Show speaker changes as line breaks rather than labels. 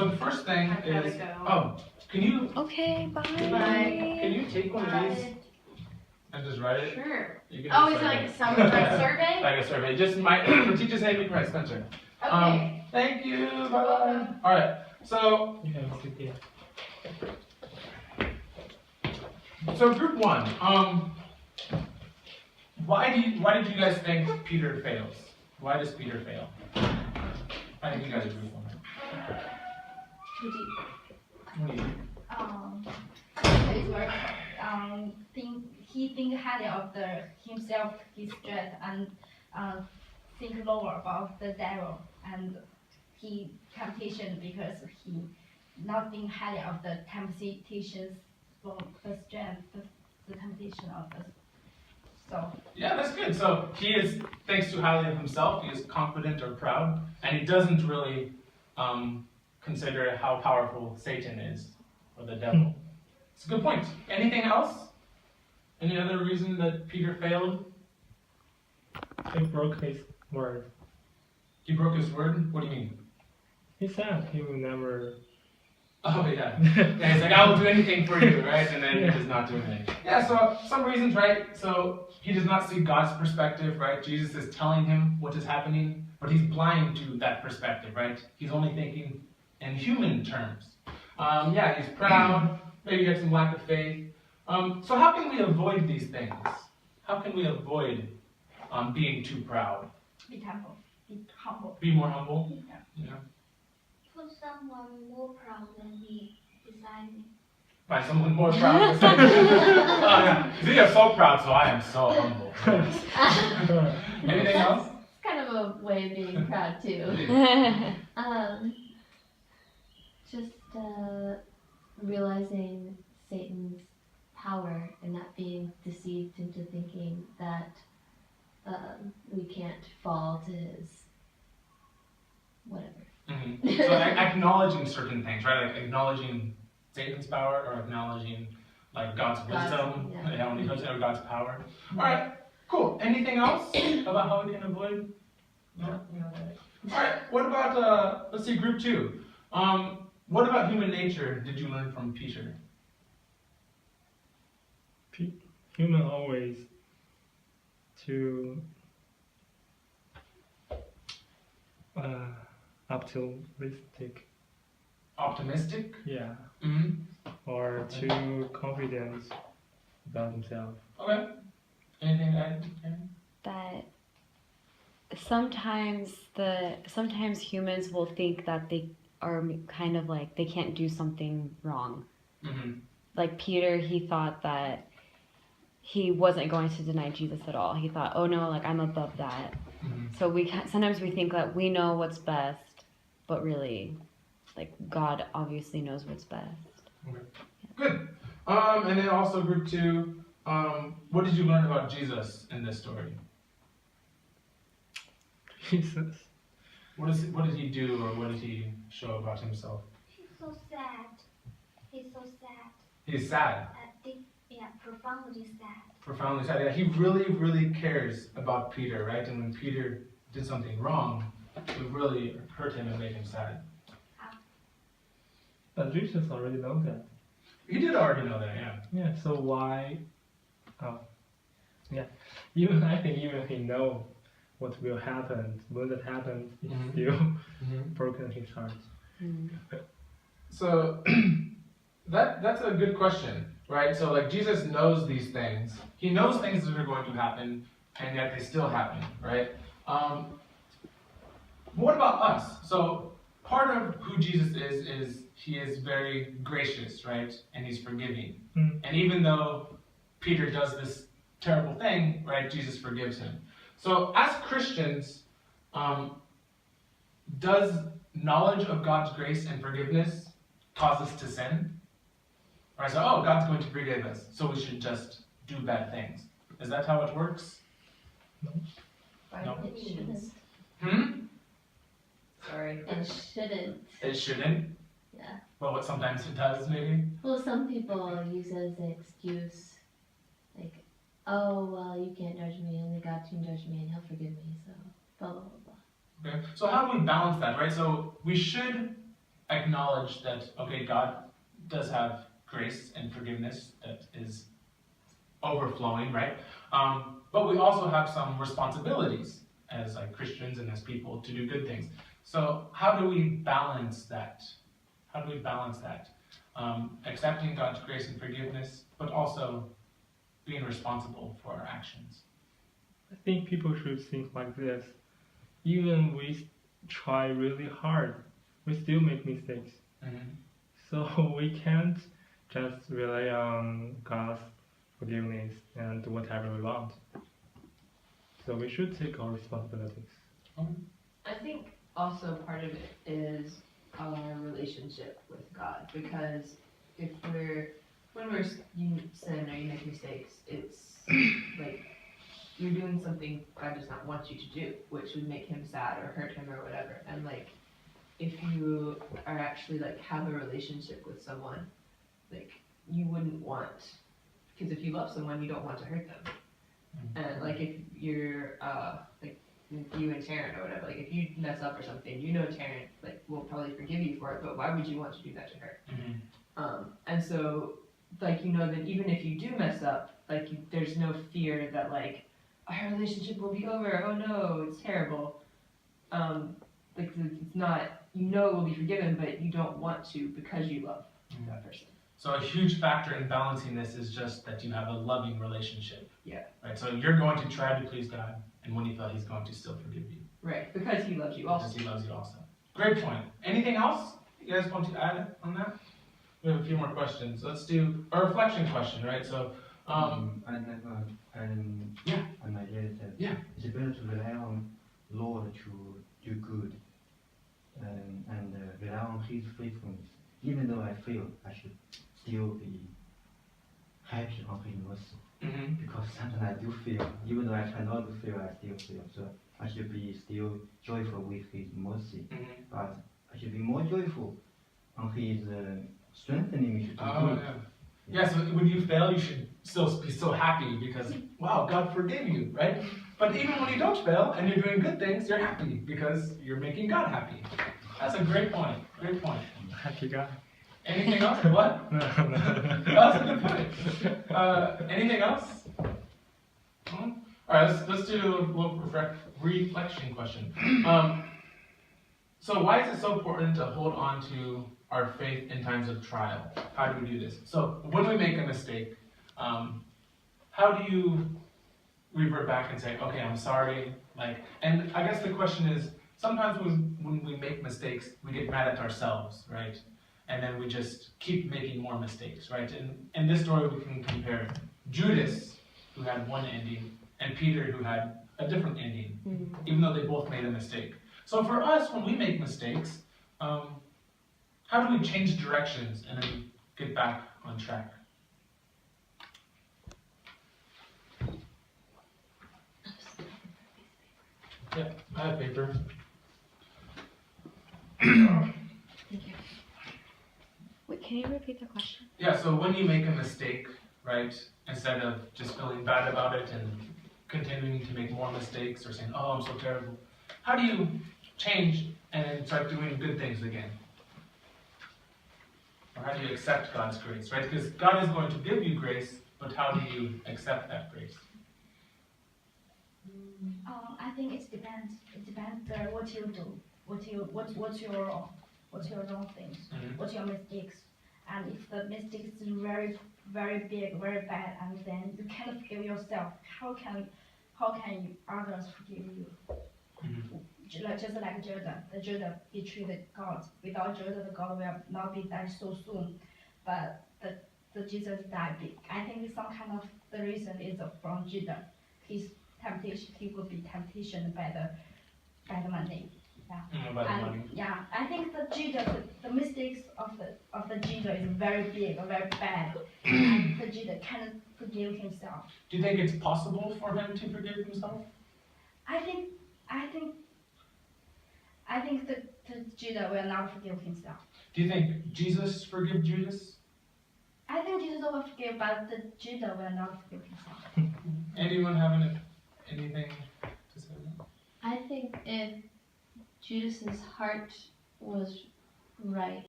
So the first thing
I gotta
is,
go.
can you,
Okay, bye.
can you take one of these and just write it?
Sure.
You can
Oh,
just
is it
write
like
it.
a summary survey?
Like a survey. Just for teacher's name, you can write Spencer.
Okay.
Thank you. Bye bye. All right. So, so group one. Why did you guys think Peter fails? Why does Peter fail? I think you guys agree on it. What do you think?
Think highly of himself, his strength, and think lower about the devil and he temptation because he not think highly of the temptations from the strength, the temptation of the. So.
Yeah, that's good. So he thinks too highly of himself. He is confident or proud, and he doesn't really consider how powerful Satan is or the devil. It's a good point. Anything else? Any other reason that Peter failed?
He broke his word.
He broke his word? What do you mean?
He said he will never.
Oh, yeah. Yeah, he's like, I will do anything for you, right? And then he does not do anything. Yeah, so some reasons, right? So he does not see God's perspective, right? Jesus is telling him what is happening, but he's blind to that perspective, right? He's only thinking in human terms. Yeah, he's proud. Maybe he has some lack of faith. So how can we avoid these things? How can we avoid being too proud?
Be humble. Be humble.
Be more humble?
Yeah.
Yeah.
Put someone more proud than me beside me.
Find someone more proud than me. Oh, yeah. They are so proud, so I am so humble. Anything else?
It's kind of a way of being proud too. Just realizing Satan's power and not being deceived into thinking that we can't fall to his whatever.
Mm-hmm. So acknowledging certain things, right? Like acknowledging Satan's power or acknowledging like God's wisdom, or God's power. All right, cool. Anything else about how we can avoid? No. All right. What about let's see, group two. What about human nature did you learn from Peter?
Human always too optimistic.
Optimistic?
Yeah.
Mm-hmm.
Or too confident about himself.
Okay. Anything to add?
That sometimes humans will think that they are kind of like they can't do something wrong.
Mm-hmm.
Like Peter, he thought that he wasn't going to deny Jesus at all. He thought, oh no, like I'm above that.
Mm-hmm.
So sometimes we think that we know what's best, but really, like God obviously knows what's best.
Okay. Good. And then also group two, what did you learn about Jesus in this story?
Jesus.
What did he do, or what did he show about himself?
He's so sad. He's so sad.
He's sad.
Profoundly sad.
Profoundly sad. Yeah, he really, really cares about Peter, right? And when Peter did something wrong, it really hurt him and made him sad.
But Jesus already knows that.
He did already know that, yeah.
Yeah, so why? Oh, yeah. I think even he know what will happen. When that happens, he still broken his heart.
Mm.
So that's a good question, right? So like Jesus knows these things. He knows things that are going to happen, and yet they still happen, right? What about us? So part of who Jesus is he is very gracious, right? And he's forgiving.
Mm.
And even though Peter does this terrible thing, right, Jesus forgives him. So as Christians, does knowledge of God's grace and forgiveness cause us to sin? Right, so, God's going to forgive us, so we should just do bad things. Is that how it works? No.
It shouldn't.
Sorry.
It shouldn't.
It shouldn't?
Yeah.
Well, sometimes it does, maybe.
Well, some people use it as an excuse, like, oh, well, you can't judge me, only God can judge me, and He'll forgive me, so blah, blah, blah, blah.
Okay, so how do we balance that, right? So we should acknowledge that, okay, God does have grace and forgiveness that is overflowing, right? But we also have some responsibilities as like Christians and as people to do good things. So how do we balance that? How do we balance that? Accepting God's grace and forgiveness, but also being responsible for our actions.
I think people should think like this. Even we try really hard, we still make mistakes. So we can't just rely on God's forgiveness and do whatever we want. So we should take our responsibilities.
I think also part of it is our relationship with God, because when you sin or you make mistakes, it's like you're doing something God does not want you to do, which would make him sad or hurt him or whatever. And like, if you are actually like have a relationship with someone, like you wouldn't want, because if you love someone, you don't want to hurt them. And like if you're like you and Taryn or whatever, like if you mess up or something, you know Taryn like will probably forgive you for it, but why would you want to do that to her? And so like that even if you do mess up, like there's no fear that like our relationship will be over. Oh no, it's terrible. Like it's not. It will be forgiven, but you don't want to because you love that person.
So a huge factor in balancing this is just that you have a loving relationship.
Yeah.
Right. So you're going to try to please God, and when you feel He's going to still forgive you.
Right, because He loves you also.
Because He loves you also. Great point. Anything else you guys want to add on that? We have a few more questions. Let's do a reflection question, right? So,
an idea that it's better to rely on Lord to do good and rely on His faithfulness. Even though I fail, I should still be happy on His mercy. Because sometimes I do fail. Even though I try not to fail, I still fail. So I should be still joyful with His mercy. But I should be more joyful on His strengthening me to do good.
Yeah, so when you fail, you should still be so happy because, wow, God forgave you, right? But even when you don't fail and you're doing good things, you're happy because you're making God happy. That's a great point. Great point.
Happy guy.
Anything else? What?
No.
That's a good point. Anything else? All right, let's do a little reflection question. So why is it so important to hold on to our faith in times of trial? How do we do this? So when we make a mistake, how do you revert back and say, okay, I'm sorry? And I guess the question is, sometimes when we make mistakes, we get mad at ourselves, right? And then we just keep making more mistakes, right? And in this story, we can compare Judas, who had one ending, and Peter, who had a different ending, even though they both made a mistake. So for us, when we make mistakes, how do we change directions and then get back on track? Yeah, I have paper.
Wait, can you repeat the question?
Yeah, so when you make a mistake, right, instead of just feeling bad about it and continuing to make more mistakes or saying, oh, I'm so terrible, how do you change and start doing good things again? Or how do you accept God's grace, right? Because God is going to give you grace, but how do you accept that grace?
I think it depends. It depends what you do, what's your wrong things, what's your mistakes, and if the mistakes is very, very big, very bad, and then you cannot forgive yourself, how can others forgive you? Just like Judah betrayed God. Without Judah, the God will not be died so soon, but the Jesus died. I think some kind of the reason is from Judah. His temptation, he will be temptation by the money. I think the mistakes of the Judah is very big, very bad, and the Judah cannot forgive himself.
Do you think it's possible for him to forgive himself?
I think that the Judah will not forgive himself.
Do you think Jesus forgave Judas?
I think Jesus will forgive, but the Judah will not forgive himself.
Anyone have anything to say?
I think if Judas's heart was right